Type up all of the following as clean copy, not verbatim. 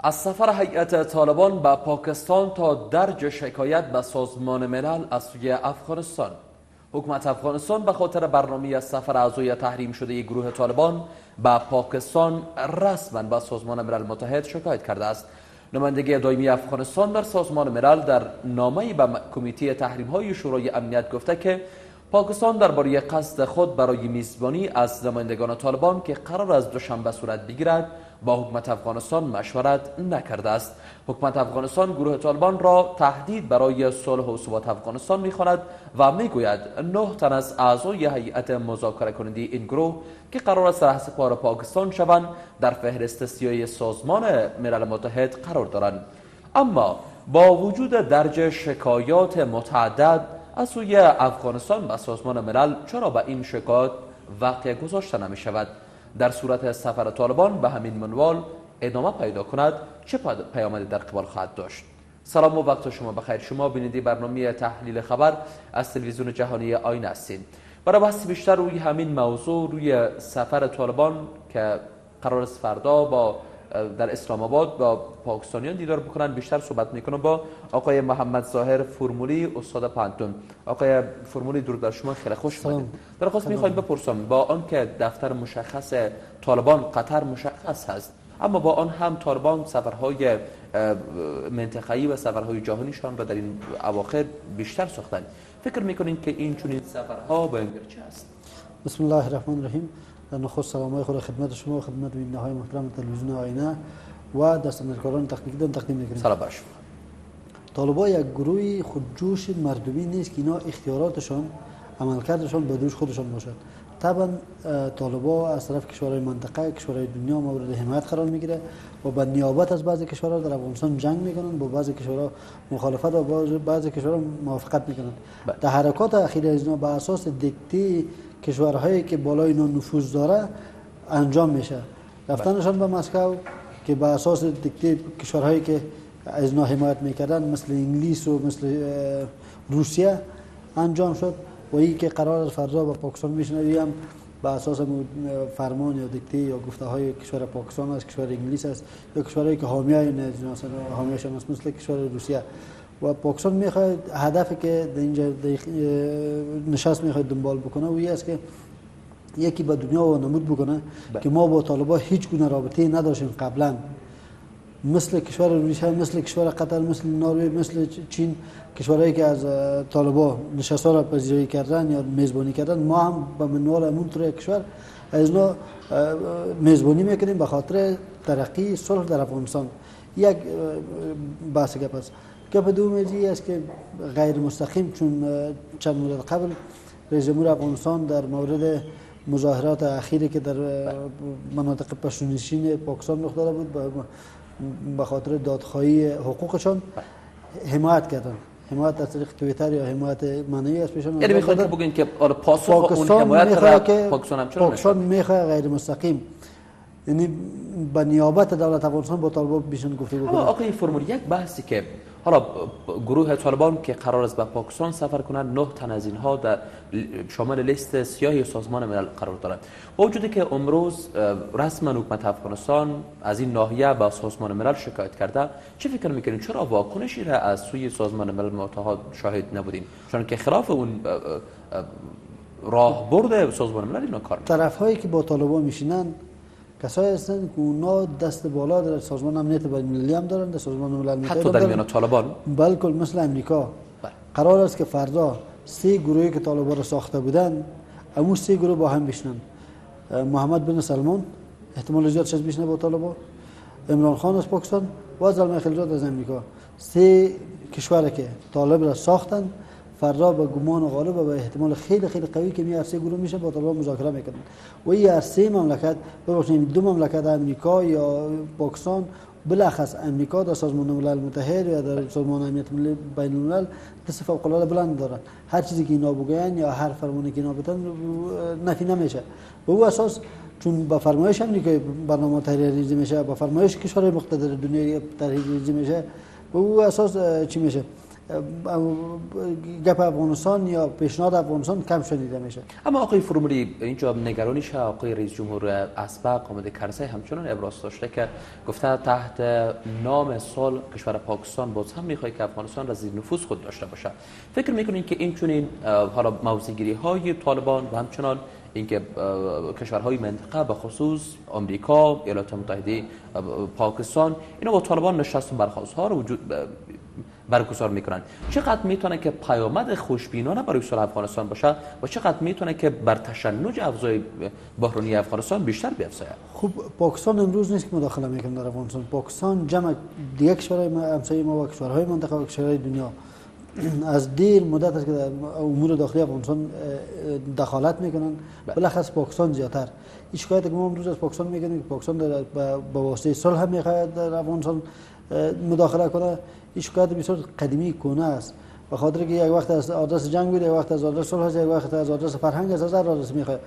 از سفر هیئت طالبان به پاکستان تا درج شکایت به سازمان ملل از سوی افغانستان. حکومت افغانستان به خاطر برنامه سفر اعضای تحریم شده گروه طالبان به پاکستان رسما به سازمان ملل متحد شکایت کرده است. نمایندگی دائمی افغانستان در سازمان ملل در نامه‌ای به کمیته تحریم‌های شورای امنیت گفته که پاکستان درباره قصد خود برای میزبانی از نمایندگان طالبان که قرار است دوشنبه صورت بگیرد با حکومت افغانستان مشورت نکرده است. حکومت افغانستان گروه طالبان را تهدید برای صلح و ثبات افغانستان می‌خواند و میگوید 9 تن از اعضای هیئت مذاکره کننده این گروه که قرار است رهسپار پاکستان شوند در فهرست سیاهی سازمان ملل متحد قرار دارند. اما با وجود درج شکایات متعدد از سوی افغانستان به سازمان ملل چرا به این شکایات وقع گذاشته نمی شود؟ در صورت سفر طالبان به همین منوال ادامه پیدا کند چه پیامدی در قبال خواهد داشت؟ سلام و وقت شما بخیر. شما بیننده برنامه تحلیل خبر از تلویزیون جهانی آینه هستید. برای بحث بیشتر روی همین موضوع، روی سفر طالبان که قرار است فردا با در اسلام آباد با پاکستانیان دیدار بکنن، بیشتر صحبت میکنم با آقای محمد ظاهر فورملی، استاد پانتون. آقای فورملی، درود بر شما، خیلی خوش اومدید. درخواست میخوایم بپرسم، با آنکه دفتر مشخص طالبان قطر مشخص هست، اما با آن هم طالبان سفرهای منطقه‌ای و سفرهای جهانیشان را در این اواخر بیشتر ساختند. فکر میکنین که این چنین سفرها با این چه است؟ بسم الله الرحمن الرحیم. در نخست سلامای خود خدمت شما و خدمت بیننده‌های محترم تلویزیون آینه و دستاندرکاران تحقیقی تقدیم می‌کنیم. سلام بر شما. طالبان یک گروهی خودجوش مردمی نیست که اینا اختیاراتشان، عملکردشان به دوش خودشان باشد. طبعا طالبان از طرف کشورهای منطقه، کشورهای دنیا مورد حمایت قرار میگیره و به نیابت از بعضی کشورها در افغانستان جنگ میکنن، با بعضی کشورها مخالفت و بعضی کشورها موافقت میکنن. تحرکات اخیر از اینا بر اساس دیکته کشورهایی که بالای اینا نفوذ داره انجام میشه. رفتنشان به مسکو که بر اساس دیکته کشورهایی که از اینا حمایت میکردن مثل انگلیس و مثل روسیه انجام شد و این که قرار فردا به پاکستان میشنوی هم به اساس فرمان یا دیکته یا گفته های کشور پاکستان است، کشور انگلیس است یا کشورهایی که حامیشان است مثل کشور روسیه. و پاکستان میخواد هدفی که در اینجا نشست میخواد دنبال بکنه و این است که یکی به دنیا و نمود بکنه که ما با طالبان هیچ گونه رابطه نداشتیم قبلا، مثل کشور روسیه، مثل کشور قطر، مثل نروژ، مثل چین، کشورهایی که از طالبان نشست‌ها را پذیرایی کردن یا میزبانی کردن، ما هم به منوال همون طور کشور از اینا میزبانی میکنیم به خاطر ترقی صلح در افغانستان. یک بحث گپ است. گپ دومی است که غیر مستقیم، چون چند مدت قبل رئیس جمهور افغانستان در مورد مظاهرات اخیری که در مناطق پشتونشین پاکستان رخ داده بود به خاطر دادخواهی حقوقشان حمایت کردن. حمایت از طریق توییتر یا حمایت معنوی است پیشان. یعنی میخواید که بگین که پاسخ اون حمایت را پاکستان هم چرا پاکستان میخواد غیر مستقیم، یعنی به نیابت دولت افغانستان با طالبان بیشتر گفتگو کنه. آقای فورملی، یک بحثی که حالا گروه طالبان که قرار است به پاکستان سفر کنند، 9 تن از اینها در شامل لیست سیاهی سازمان ملل قرار دارند. با وجودی که امروز رسما حکومت افغانستان از این ناحیه به سازمان ملل شکایت کرده، چه فکر میکنید چرا واکنشی را از سوی سازمان ملل متحد شاهد نبودیم؟ چون که خلاف اون راهبرد سازمان ملل اینا کار میکنن. طرف‌هایی که با طالبان میشینن کسایی هستند که اونا دست بالا در سازمان امنیت بین‌المللی هم دارن، در سازمان ملل متحد حتی در میان طالبان بلکه مثل امریکا. قرار است که فردا 3 گروهی که طالبان را ساخته بودن، همون 3 گروه با هم بشنن. محمد بن سلمان احتمال زیاد شد بشنه با طالبان، عمران خان از پاکستان و زلمه خلیلزاد از امریکا. 3 کشوری که طالب را ساختن فردا به گمان و غالب و به احتمال خیلی خیلی قوی که می 3 گروه میشه با طالبان مذاکره میکنن و این 3 مملکت، ببخشید 2 مملکت، امریکا یا پاکستان، بالاخص امریکا در سازمان ملل متحد یا در سازمان امنیت بین الملل دست فوق العاده بلند دارن. هر چیزی که اینا بگن یا هر فرمانی که اینا بدن نفی نمیشه. به او اساس چون با فرمایش امریکا برنامه تحریری میشه، با فرمایش کشورهای مقتدر دنیا تحریری میشه، به او اساس چی میشه؟ گپ افغانستان یا پیشنهاد افغانستان کم شنیده میشه. اما آقای فورملی اینجا نگرانیش آقای رئیس جمهور اسبق آمده کرزی همچنان ابراز داشته که گفته تحت نام صلح کشور پاکستان باز هم میخواد که افغانستان را زیر نفوذ خود داشته باشه. فکر میکنین که این چنین حالا موضوعگیری های طالبان و همچنان اینکه کشورهای منطقه به خصوص آمریکا، ایالات متحده، پاکستان اینا با طالبان نشست و برخاست ها رو برگزار میکنن، چقدر میتونه که پیامد خوشبینانه برای صلح افغانستان باشه و چقدر میتونه که بر تشنج افزای بحرانی افغانستان بیشتر بیفزاید؟ خب پاکستان امروز نیست که مداخله میکنه در افغانستان. پاکستان جمع دیگه کشورهای همسایه ما و کشورهای منطقه و کشورهای دنیا از دیر مدت است که در امور داخلی افغانستان دخالت میکنن، بالاخص پاکستان زیاتر. این شکایت که ما امروز از پاکستان میکنیم که پاکستان به واسطه صلح هم میخواد در افغانستان مداخله کنه، این شکایت بسیار قدیمی کهنه است، به خاطر که یک وقت از آدرس جنگ بود، یک وقت از آدرس صلح است، یک وقت از آدرس فرهنگ است، از هر آدرس میخواد.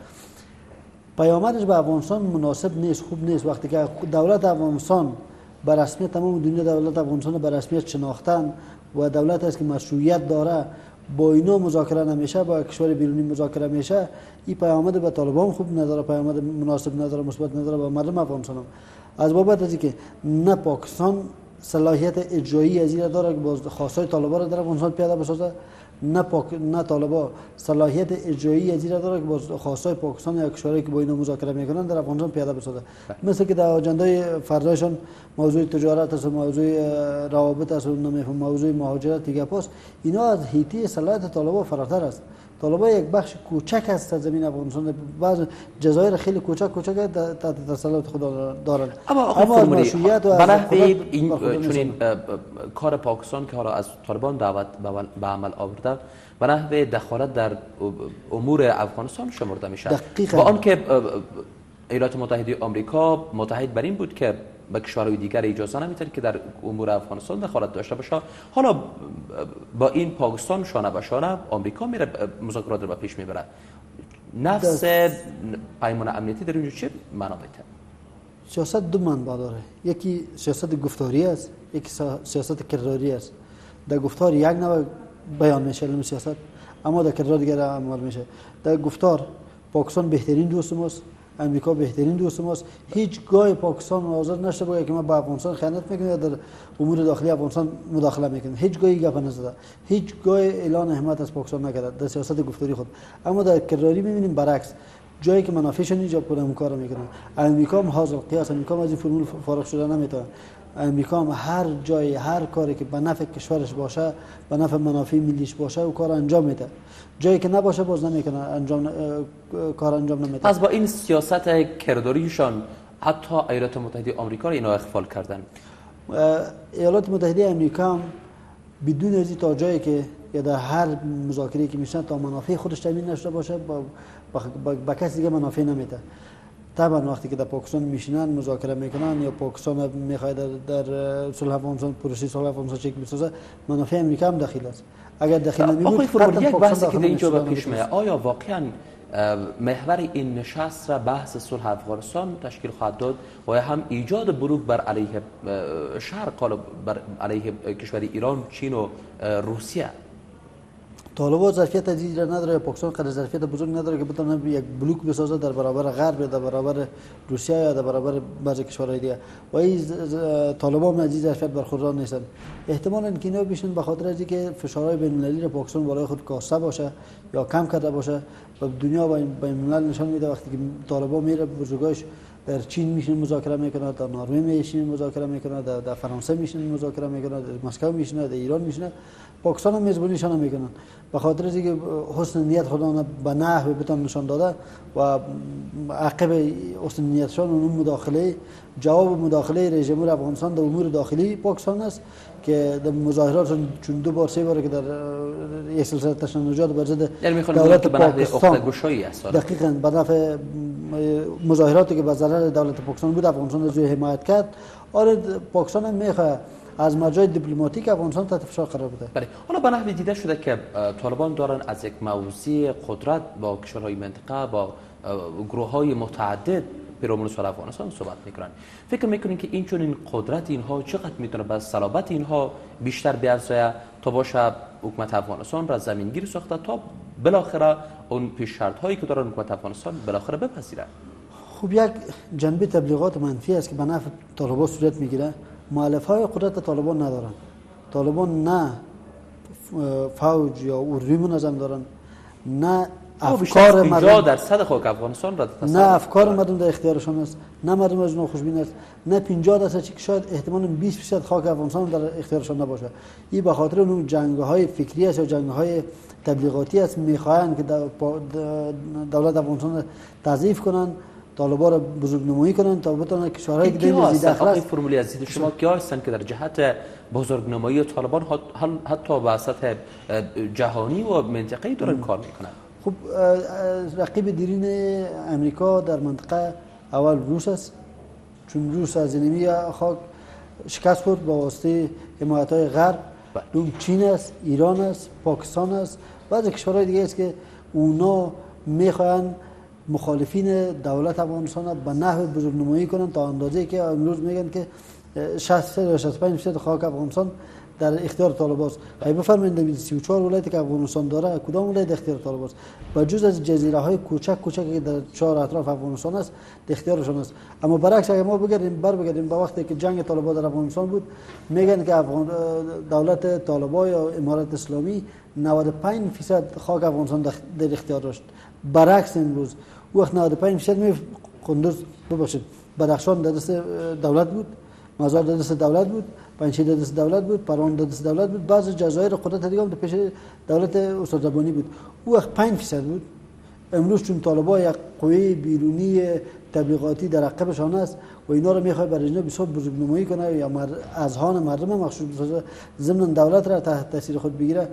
پیامدش به افغانستان مناسب نیست، خوب نیست. وقتی که دولت افغانستان به رسمیت تمام دنیا دولت افغانستان به رسمیت شناختن و دولت است که مشروعیت داره با اینا مذاکره نمیشه، با کشور بیرونی مذاکره میشه، این پیامد به طالبان خوب نداره، پیامد مناسب نداره، مثبت نداره به مردم افغانستان. از بابت از اینکه نه پاکستان صلاحیت اجرایی از این داره که باز خواستای طالبان را در افغانستان پیاده بسازه، نه طالبان صلاحیت اجرایی از این داره که باز خواستای پاکستان یا کشورهایی که با اینا مذاکره میکنن در افغانستان پیاده بسازه. مثل که در اجنده فردایشان موضوع تجارت است، موضوع روابط است، موضوع مهاجرت دیگه پاس، اینا از حیطه صلاحیت طالبان فراتر است. طالبان یک بخش کوچک است از زمین افغانستان، بعض جزایر خیلی کوچک تحت تسلط خود دارند. اما مشروعیت و این چنین کار پاکستان که حالا از طالبان دعوت به عمل آورده به نحو دخالت در امور افغانستان شمرده میشه، با آنکه ایالات متحده آمریکا متحد بر این بود که به کشورهای دیگر اجازه نمیده که در امور افغانستان دخالت داشته باشه. حالا با این پاکستان شانه به شانه آمریکا میره مذاکرات رو به پیش میبره. نفس پیمان امنیتی در اینجا چه معنا میده؟ سیاست دو منبع داره، یکی سیاست گفتاری است، یکی سیاست کرداری است. در گفتار یک نوع بیان میشه علم سیاست، اما در کردار دیگر عمل میشه. در گفتار پاکستان بهترین دوست ماست، امریکا بهترین دوست ماست، هیچگاه پاکستان حاضر نشده باید که ما با افغانستان خیانت میکنیم یا در امور داخلی افغانستان مداخله میکنیم، هیچگاه گپ نزده، هیچگاه اعلان حمایت از پاکستان نکرده در سیاست گفتاری خود. اما در کرداری میبینیم برعکس، جایی که منافعشون ایجاب کنه اون کارو میکنن. امریکا هم حاضر قیاس، امریکا هم از این فرمول فارغ شده نمیتونه. امریکا هم هر جای هر کاری که به نفع کشورش باشه، به نفع منافع ملیش باشه او کار انجام میده، جایی که نباشه باز نمیکنه، کار انجام نمیده. پس با این سیاست کرداریشان حتی ایالات متحده آمریکا را اینا اخفال کردن. ایالات متحده آمریکا هم بدون از تا جایی که یا در هر مذاکره‌ای که میشن تا منافع خودش تامین نشده باشه با کسی دیگه منافع نمیده. طبعا وقتی که در پاکستان میشینن مذاکره میکنن یا پاکستان میخواد در صلح افغانستان پروسه صلح افغانستان چک بسازه، منافع امریکا هم داخل است. اگر داخل نمیبود یک بحثی که اینجا به پیش میاد، آیا واقعا محور این نشست را بحث صلح افغانستان تشکیل خواهد داد و هم ایجاد بروک بر علیه شرق، بر علیه کشور ایران، چین و روسیه؟ طالبان ظرفیت عزیز را نداره، پاکستان قدر ظرفیت بزرگ نداره که بتونه یک بلوک بسازه در برابر غرب، در برابر روسیه یا در برابر بعضی کشورهای دیگه. و این طالبان عزیز ظرفیت برخوردار نیستن. احتمالاً که اینا بیشتر به خاطر از اینکه فشارهای بین‌المللی را پاکستان بالای خود کاسته باشه یا کم کرده باشه و دنیا بین‌الملل نشان میده وقتی که طالبان میره بزرگاش در چین میشینه مذاکره میکنه، در نروژ میشینه مذاکره میکنه، در فرانسه میشینه مذاکره میکنه، در مسکو میشینه، در ایران میشینه، پاکستان هم میزبانیشان میکنن. به خاطر از اینکه حسن نیت خودشون به نحو بتون نشان داده و عقب حسن نیتشان اون مداخله جواب مداخله رئیس جمهور افغانستان در امور داخلی پاکستان است که در مظاهرات چون دو بار سه بار که در یک سلسله تشنجات بر ضد دولت پاکستان دقیقاً به نفع مظاهراتی که به ضرر دولت پاکستان بود افغانستان از حمایت کرد. آره پاکستان هم میخواد از مجرای دیپلماتیک افغانستان تحت فشار قرار بده. بله، حالا به نحوی دیده شده که طالبان دارن از یک موضوع قدرت با کشورهای منطقه با گروه‌های متعدد پیرامون صلح افغانستان صحبت میکنن. فکر میکنین که این چون این قدرت اینها چقدر میتونه به صلابت اینها بیشتر بیارزه تا باشه حکومت افغانستان را زمینگیر ساخته تا بالاخره اون پیش شرط هایی که دارن حکومت افغانستان بالاخره بپذیره؟ خب یک جنبه تبلیغات منفی است که به نفع طالبان صورت میگیره. مؤلف های قدرت طالبان ندارن. طالبان نه فوج یا اردوی منظم دارن، نه افکار مردم 50% خاک افغانستان را نه افکار مردم در اختیارشان است، نه مردم از اونها خوشبین است، نه 50% که شاید احتمال 20% خاک افغانستان در اختیارشان نباشه. این به خاطر اون جنگ‌های فکری است یا جنگ‌های تبلیغاتی است. می‌خواهند که دولت افغانستان تضعیف کنند، طالبان را بزرگنمایی کنند تا بتوانند کشورهای دیگه مزید اخلاص. فرمولی از دید شما که هستند که در جهت بزرگنمایی طالبان حتی به سطح جهانی و منطقه‌ای دارن کار میکنند؟ خب رقیب دیرین امریکا در منطقه اول روس است، چون روس از اینمی خاک شکست خورد با واسطه حمایت‌های غرب. دوم چین است، ایران است، پاکستان است، بعضی کشورهای دیگه است که اونا میخواهند مخالفین دولت افغانستان به نحو بزرگنمایی کنند تا اندازه‌ای که امروز میگن که 60 یا 65% خاک افغانستان در اختیار طالبان است. بفرمایید 34 ولایتی که افغانستان داره کدام ولایت اختیار طالبان است؟ با جز از جزیره های کوچک کوچکی که در چهار اطراف افغانستان است اختیارشان است. اما برعکس اگر ما بگردیم به وقتی که جنگ طالبان در افغانستان بود، میگن که دولت طالبان یا امارت اسلامی 95% خاک افغانستان در اختیار داشت. برعکس امروز وقت 95% قندوز ببخشید بدخشان در دست دولت بود، مزار در دست دولت بود، پنجشیر در دست دولت بود، پروان در دست دولت بود، بعضی جزایر قدرت دیگه هم در پیش دولت استاد زبانی بود. او وقت 5% بود. امروز چون طالبان یک قوه بیرونی تبلیغاتی در عقبشان است و اینا رو میخواد برای اینا بسیار بزرگنمایی کنه یا اذهان مردم مخصوص بسازه، ضمن دولت را تحت تاثیر خود بگیره،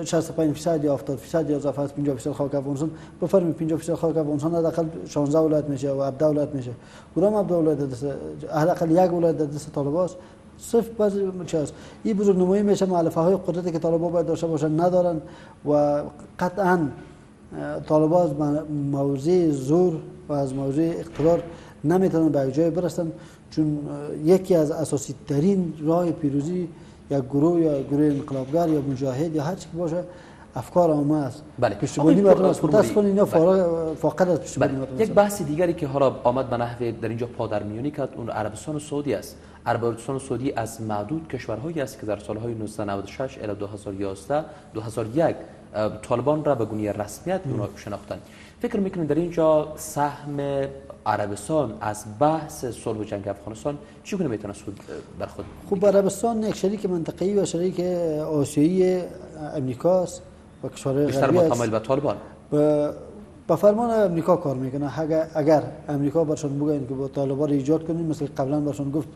65% یا 70% یا اضافه از 50% خاک افغانستان. بفرمایید 50% خاک افغانستان حداقل 16 ولایت میشه و 17 ولایت میشه. کدام 17 ولایت دست حداقل یک ولایت دست طالبان است؟ صرف بعضی چیز این بزرگنمایی میشه. مؤلفه های قدرتی که طالبان باید داشته باشن ندارن و قطعا طالبان از موضع زور و از موضع اقتدار نمیتونن به جای برسن، چون یکی از اساسی ترین راه پیروزی یک گروه یا گروه انقلابگر یا مجاهد یا هر چی که باشه افکار عامه است. بله. پشتیبانی مردم است. متاسفانه اینا فاقد از پشتیبانی مردم. یک بحث دیگری که حالا آمد به نحو در اینجا پادرمیونی کرد اون عربستان سعودی است. عربستان سعودی از معدود کشورهایی است که در سالهای 1996 الی 2011 2001 طالبان را به گونه رسمیت اونا شناختند. فکر میکنید در اینجا سهم عربستان از بحث صلح و جنگ افغانستان چگونه میتونه سود بر خود؟ خب عربستان یک شریک منطقه‌ای و شریک آسیایی امریکا است و کشورهای بیشتر متمایل به طالبان به فرمان امریکا کار میکنه. اگر امریکا برشان بگن که با طالبان ایجاد کنیم، مثل قبلا برشان گفت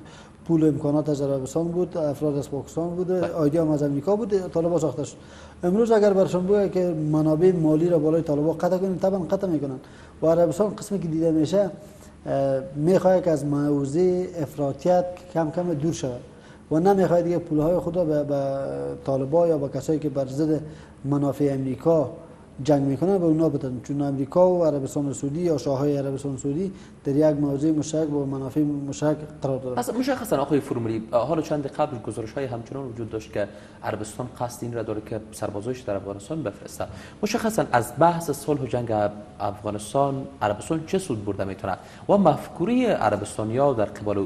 پول امکانات از عربستان بود، افراد از پاکستان بود، ایده هم از امریکا بود، طالبان ساخته شد. امروز اگر برشان بگه که منابع مالی را بالای طالبان قطع کنیم، طبعا قطع میکنن. و عربستان قسمی که دیده میشه میخواد که از موضوع افراطیت کم کم دور شود و نمیخواد دیگه پولهای خود را به طالبان یا به کسایی که بر ضد منافع امریکا جنگ میکنن به اونا بدن، چون امریکا و عربستان سعودی یا شاههای عربستان سعودی در یک موضوع مشترک با منافع مشترک قرار دارند. اصلا مشخصا آقای فورملی، حالا چند قبل گزارش‌های همچنان وجود داشت که عربستان قصد این را داره که سربازایش در افغانستان بفرسته. مشخصا از بحث صلح و جنگ افغانستان عربستان چه سود برده میتونه و مفکوره عربستانی‌ها در قبال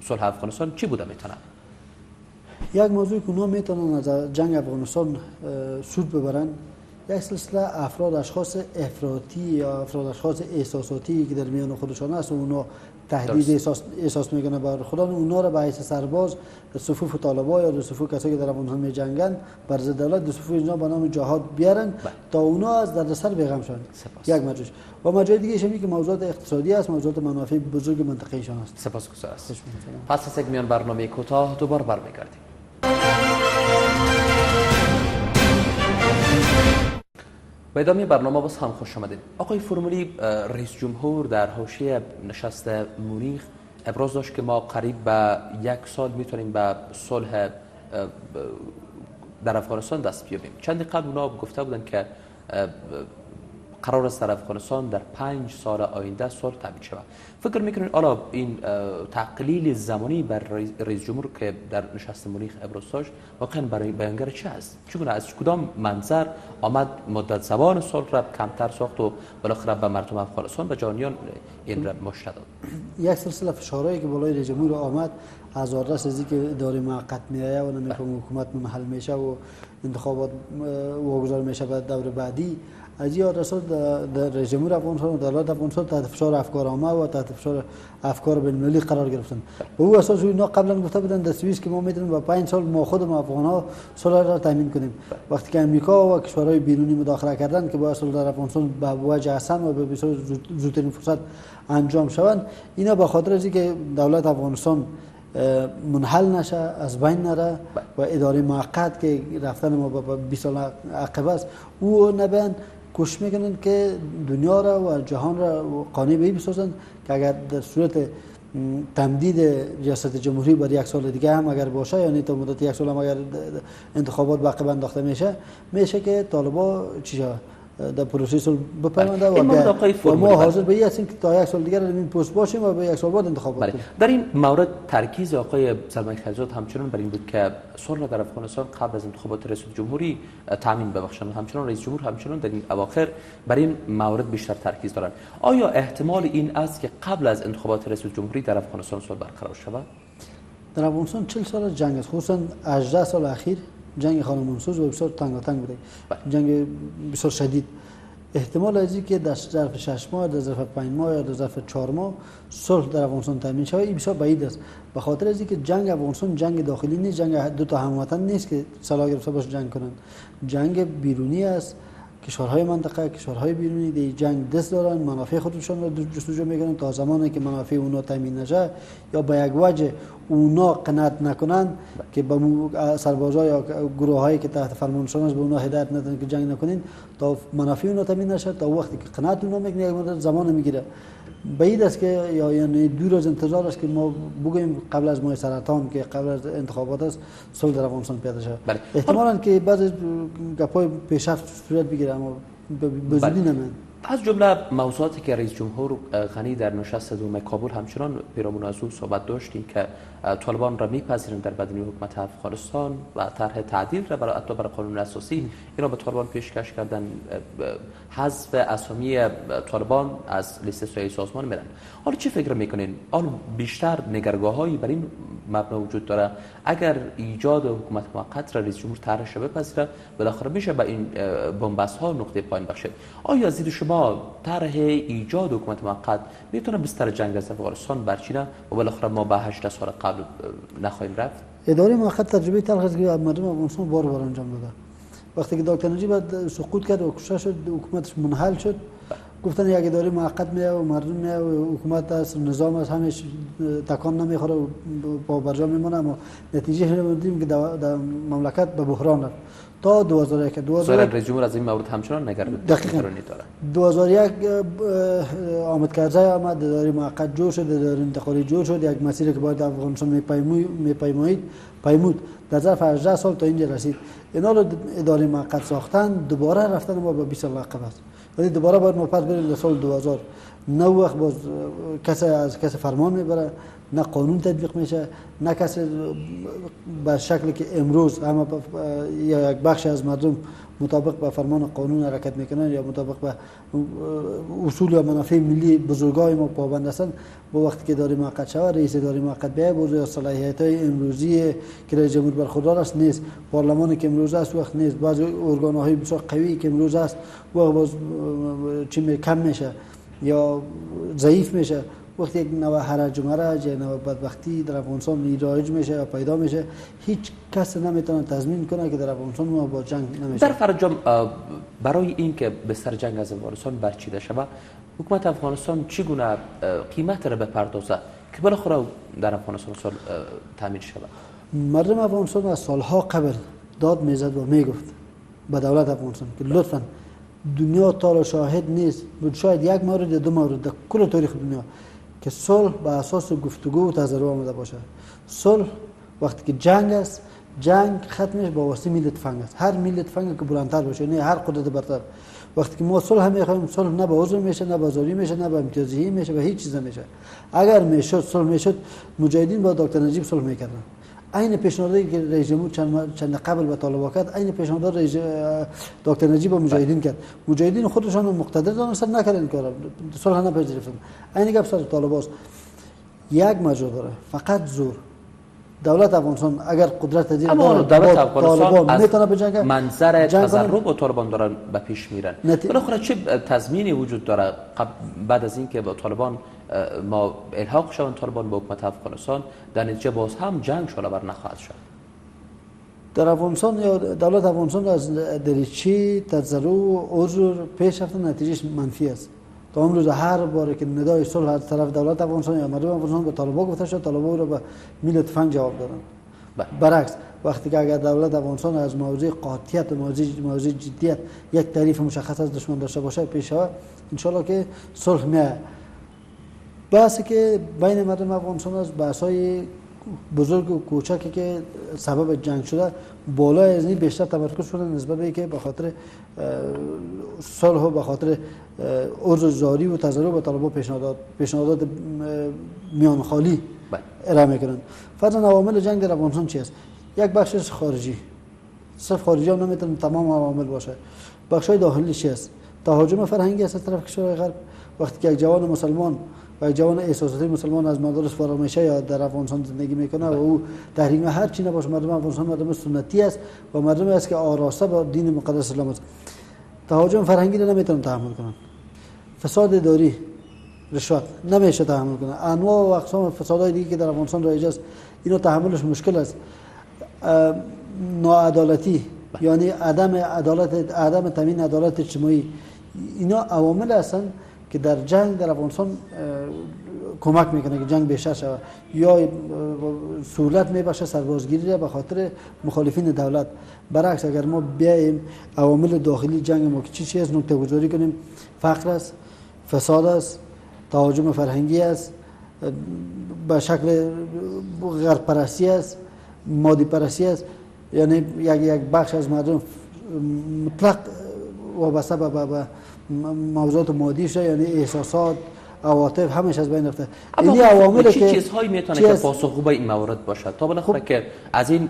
صلح افغانستان چی بوده میتونه؟ یک موضوعی که اونا میتونن از جنگ افغانستان سود ببرن، یک سلسله افراد اشخاص افراطی یا افراد اشخاص احساساتی که در میان خودشان هست و اونا تهدید احساس میکنه بر خودشان، اونا را به حیث سرباز در صفوف طالبان یا در صفوف کسایی که در افغانستان میجنگن بر ضد دولت در صفوف اینا به نام جهاد بیارن تا اونا از دردسر بیغم شوند. یک مجلس و مجال دیگه شمی که موضوعات اقتصادی است، موضوعات منافع بزرگ منطقه ایشان است. سپاسگزار است. پس از یک میان برنامه کوتاه دوباره برمیگردیم. به ادامه برنامه باز هم خوش آمدید. آقای فورملی، رئیس جمهور در حاشیه نشست مونیخ ابراز داشت که ما قریب به 1 سال میتونیم به صلح در افغانستان دست بیابیم. چندی قبل اونا گفته بودن که قرار است در افغانستان در 5 سال آینده صلح تامین شود. فکر میکنید حالا این تقلیل زمانی بر رئیس جمهور که در نشست مونیخ ابراز داشت واقعا برای بیانگر چه است؟ چگونه از کدام منظر آمد مدت زمان صلح را کمتر ساخت و بالاخره به مردم افغانستان و جهانیان این را مشت داد؟ یک سلسله فشارهایی که بالای رئیس جمهور آمد از آدرس از اینکه اداره موقت میایه و نمیفهم حکومت منحل میشه و انتخابات واگذار میشه به دور بعدی، از این آدرس در رئیس جمهور افغانستان و دولت افغانستان تحت فشار افکار عامه و تحت فشار افکار بین‌المللی قرار گرفتن. به او اساس اینا قبلا گفته بودن در سوئیس که ما میتونیم با 5 سال ما خودم افغان‌ها صلح را تامین کنیم. وقتی که امریکا و کشورهای بیرونی مداخله کردند که با صلح در افغانستان به وجه حسن و به بسیار زودترین فرصت انجام شوند، اینا به خاطر از اینکه دولت افغانستان منحل نشه، از بین نره و اداره موقت که رفتن ما با 20 سال عقب است او نبین کوشش میکنن که دنیا را و جهان را قانع به بسازند که اگر در صورت تمدید ریاست جمهوری برای 1 سال دیگه هم اگر باشه، یعنی تا مدت 1 سال هم اگر انتخابات به عقب انداخته میشه که طالبان چی شود در پروسه صلح بپیونده و ما حاضر به این هستیم که تا 1 سال دیگر در این پست باشیم و به 1 سال بعد انتخابات کنیم. در این مورد ترکیز آقای سلمان خلیزاد همچنان بر این بود که صلح در افغانستان قبل از انتخابات رئیس جمهوری تامین ببخشند. همچنان رئیس جمهور همچنان در این اواخر بر این مورد بیشتر ترکیز دارند. آیا احتمال این است که قبل از انتخابات رئیس جمهوری در افغانستان صلح برقرار شود؟ در افغانستان 40 سال جنگ است، خصوصا 18 سال اخیر جنگ خانم منصور و بسیار تنگاتنگ بوده، جنگ بسیار شدید. احتمال از اینکه در ظرف 6 ماه، در ظرف 5 ماه یا در ظرف 4 ماه صلح در افغانستان تامین شود این بسیار بعید است، به خاطر از اینکه جنگ افغانستان جنگ داخلی نیست، جنگ دو تا هموطن نیست که سلاح گرفته باشه جنگ کنند، جنگ بیرونی است. کشورهای منطقه، کشورهای بیرونی در جنگ دست دارن، منافع خودشون رو جستجو میکنن تا زمانی که منافع اونا تامین نشه یا به یک وجه اونا قناعت نکنن که به سربازا یا گروهایی که تحت فرمانشون است به اونا هدایت ندن که جنگ نکنین تا منافع اونا تامین نشه، تا وقتی که قناعت اونا میکنه یک مدت زمان میگیره. بعید است که یعنی دور از انتظار است که ما بگوییم قبل از ماه سرطان که قبل از انتخابات است صلح در افغانستان پیدا شود. احتمالاً که بعضی گپای پیشرفت صورت بگیره اما به زودی نمیاد. از جمله موضوعاتی که رئیس جمهور غنی در نشست دوم کابل همچنان پیرامون از او صحبت داشتیم که طالبان را میپذیرند در بدنه حکومت افغانستان و طرح تعدیل را برای اطلاع بر قانون اساسی اینا به طالبان پیشکش کردن، حذف اسامی طالبان از لیست سیاسی سازمان ملل. حالا چی فکر میکنین؟ حالا بیشتر نگرگاهایی بر این مبنا وجود داره اگر ایجاد حکومت موقت را رئیس جمهور طرحش بپذیره بالاخره میشه به این بنبست ها نقطه پایان بخشید. آیا از دید شما طرح ایجاد حکومت موقت میتونه بستر جنگ از افغانستان برچینه و بالاخره ما به 8 سال قبل نخواهیم رفت؟ اداره موقت تجربه تلخ است که مردم افغانستان بار انجام داده. وقتی که دکتر نجیب سقوط کرد و کشته شد، حکومتش منحل شد، گفتن یک اداره موقت میاد و مردم میاد و حکومت است، نظام است، همش تکان نمیخوره و با برجا میمونه، اما نتیجه دیدیم که در مملکت به بحران رفت تا 2001. رئیس جمهور از این مورد همچنان نگرانی داره. 2001 آمد کرزی آمد، اداره موقت جور شد، اداره انتقالی جور شد، یک مسیری که باید افغانستان پیمود در ظرف 18 سال تا اینجا رسید. اینا رو اداره موقت ساختن، دوباره رفتن ما با 20 سال عقب است. ولی دوباره باید ما پس بریم در سال 2000. نه وقت باز کسی از کسی فرمان میبره، نه قانون تطبیق میشه، نه کسی به شکلی که امروز همه یا یک بخش از مردم مطابق به فرمان قانون حرکت میکنن یا مطابق به اصول یا منافع ملی بزرگای ما پابند هستند. با وقتی که اداره موقت شود، رئیس اداره موقت بیاید با صلاحیت‌های امروزی که رئیس جمهور برخوردار است نیست، پارلمانی که امروز است وقت نیست، بعضی ارگان‌های بسیار قوی که امروز است و باز چی کم میشه یا ضعیف میشه. وقتی یک نوع حرج و مرج یا نوع بدبختی در افغانستان رایج میشه یا پیدا میشه، هیچ کس نمیتونه تضمین کنه که در افغانستان ما با جنگ نمیشه. در فرجام برای این که بستر جنگ از افغانستان برچیده شود، حکومت افغانستان چگونه قیمت را بپردازه که بالاخره در افغانستان صلح تامین شود؟ مردم افغانستان از سالها قبل داد میزد و میگفت به دولت افغانستان که لطفاً دنیا تا شاهد نیست، شاید یک مورد یا دو مورد در کل تاریخ دنیا که صلح به اساس گفتگو و تضارب آمده باشه. صلح وقتی که جنگ است، جنگ ختمش با واسطه میل تفنگ است. هر میل تفنگ که بلندتر باشه، نه هر قدرت برتر. وقتی که ما صلح میخوایم، صلح نه به عذر میشه، نه بازاری میشه، نه به امتیازی میشه و هیچ چیز نمیشه. اگر میشد صلح میشد، مجاهدین با دکتر نجیب صلح میکردن. این پیشنهادی که رئیس جمهور چند قبل به طالبان کرد، این پیشنهاد دکتر نجیب با مجاهدین کرد. مجاهدین خودشان مقتدر دانستن، نکردن کار، صلح نپذیرفتن. این گپ سر طالبان است. یک مجرا داره، فقط زور. دولت افغانستان اگر قدرت داره، اما دولت افغانستان میتونه بجنگه، منظر تضرر با طالبان دارن به پیش میرن. بالاخره چه تضمینی وجود داره بعد از اینکه با طالبان ما الحاق شوند طالبان با حکومت افغانستان، در نتیجه باز هم جنگ شلوار نخواهد شد؟ در افغانستان یا دولت افغانستان از دریچه تضرر و عذر پیش رفته نتیجهش منفی است. تا امروز هر باره که ندای صلح از طرف دولت افغانستان یا مردم افغانستان به طالبان گفته شد، طالبان رو به میل تفنگ جواب دادن. برعکس وقتی که اگر دولت افغانستان از موضوع قاطعیت و موضوع جدیت یک تعریف مشخص از دشمن داشته باشه پیش شود، ان شاء الله که صلح میاد. بحثی که بین مردم افغانستان است، بحث‌های بزرگ و کوچکی که سبب جنگ شده، بالای از این بیشتر تمرکز شده نسبت به اینکه به خاطر صلح و به خاطر عذر زاری و تضرر به طالبان پیشنهادات میان خالی ارائه میکنند. فرضاً عوامل جنگ در افغانستان چی است؟ یک بخشش خارجی، صرف خارجی هم نمیتونه تمام عوامل باشه. بخشای داخلی چی است؟ تهاجم فرهنگی است از طرف کشورهای غرب. وقتی که یک جوان مسلمان و یک جوان احساساتی مسلمان از مدارس فارغ میشه یا در افغانستان زندگی میکنه و او تحریم هر چی نباشه، مردم افغانستان مردم سنتی است و مردمی است که آراسته با دین مقدس اسلام است، تهاجم فرهنگی رو نمیتونن تحمل کنن. فساد اداری، رشوت نمیشه تحمل کنن. انواع و اقسام فسادهای دیگه که در افغانستان رایج است، اینو تحملش مشکل است. ناعدالتی، یعنی عدم عدالت، عدم تامین عدالت اجتماعی، اینا عوامل هستند که در جنگ در افغانستان کمک میکنه که جنگ بیشتر شود یا سهولت میبخشه سربازگیری را به خاطر مخالفین دولت. برعکس اگر ما بیایم عوامل داخلی جنگ ما که چی است نکته گذاری کنیم، فقر است، فساد است، تهاجم فرهنگی است، به شکل غرب پرستی است، مادی پرستی است، یعنی یک بخش از مردم مطلق وابسته به موضوعات مادی شده، یعنی احساسات، عواطف همش از بین رفته. این عواملی که چیزهایی میتونه که پاسخگو به این موارد باشد تا بالاخره که از این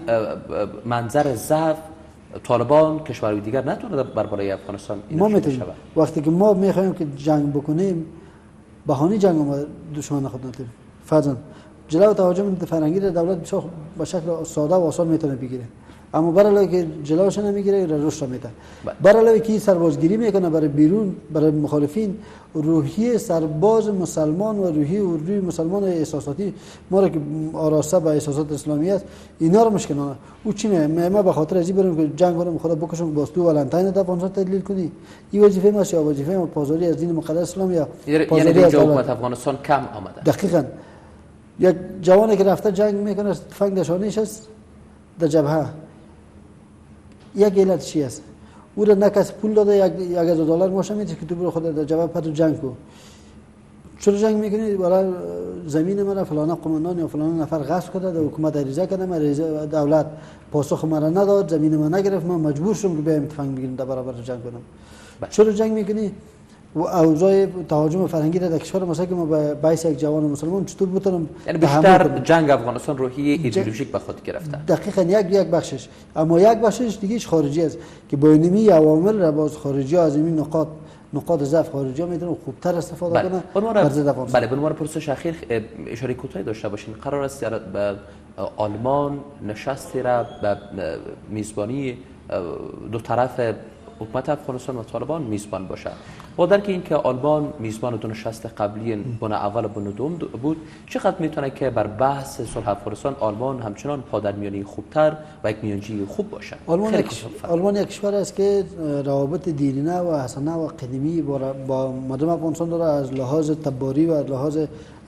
منظر ضعف طالبان کشورهای دیگر نتونه بر بالای افغانستان ما میتونیم وقتی که ما میخوایم که جنگ بکنیم بهانه جنگ ما دشمن خود نداریم. فرضاً جلو تهاجم فرهنگی را دولت به شکل ساده و آسان میتونه بگیره، اما برای که جلوش نمیگیره رشد میده. برای که سربازگیری میکنه برای بیرون، برای مخالفین، روحیه سرباز مسلمان و روحیه مسلمان احساساتی ما را که آراسته به احساسات اسلامی است، اینا رو مشکنانه. او چی میگه؟ ما به خاطر ازی بریم که جنگ کنیم خدا بکشم باز تو ولنتاین در افغانستان تدلیل کنی. این وظیفه ما یا وظیفه ما پاسداری از دین مقدس اسلام یا یعنی از حکومت افغانستان کم آمده. دقیقاً یک جوانی که رفته جنگ میکنه تفنگ نشانیش است در جبهه، یک علت چی است؟ او را نکس پول داده $1000 ماشه میده که تو برو خود در جواب پتو جنگ کو. چرا جنگ میکنی؟ برای زمین مرا فلان قومندان یا فلان نفر غصب کرده، در حکومت عریضه کرده، من دولت پاسخ مرا نداد، زمین من نگرفت، من مجبور شدم که بیام تفنگ بگیرم در برابر جنگ کنم. چرا جنگ میکنی؟ و اوضاع تهاجم فرهنگی در کشور مثلا که ما به باعث یک جوان مسلمان چطور بتونم، یعنی بیشتر جنگ افغانستان روحیه ایدئولوژیک به خود گرفته. دقیقاً یک بخشش، اما یک بخشش دیگهش خارجی است که با اینمی عوامل را باز خارجی از این نقاط ضعف خارجی ها میتونن خوبتر استفاده کنن. بله، به عنوان پرسش اخیر اشاره کوتاهی داشته باشین. قرار است به آلمان نشستی را به میزبانی دو طرف حکومت افغانستان و طالبان میزبان باشد. با درک اینکه آلمان میزبان دو نشست قبلی بن اول و بن دوم بود، چقدر میتونه که بر بحث صلح افغانستان آلمان همچنان پادرمیانی خوبتر و یک میانجی خوب باشد؟ آلمان یک کشور است که روابط دیرینه و حسنه و قدیمی با مردم افغانستان داره. از لحاظ تباری و از لحاظ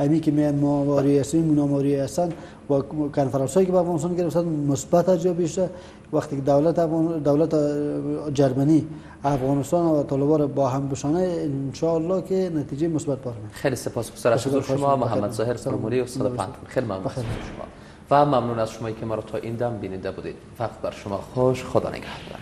امی که معماری هستن، مناماری هستن و کنفرانسایی که به افغانستان گرفتن مثبت از جا بیشتر. وقتی که دولت جرمنی افغانستان و طالبان با هم بشانه، ان شاء الله که نتیجه مثبت بار میاد. خیلی سپاسگزار از حضور شما محمد ظاهر فورملی استاد پنتون. خیلی ممنون از شما و ممنون از شما که ما را تا این دم بیننده بودید. وقت بر شما خوش. خدا نگهدار.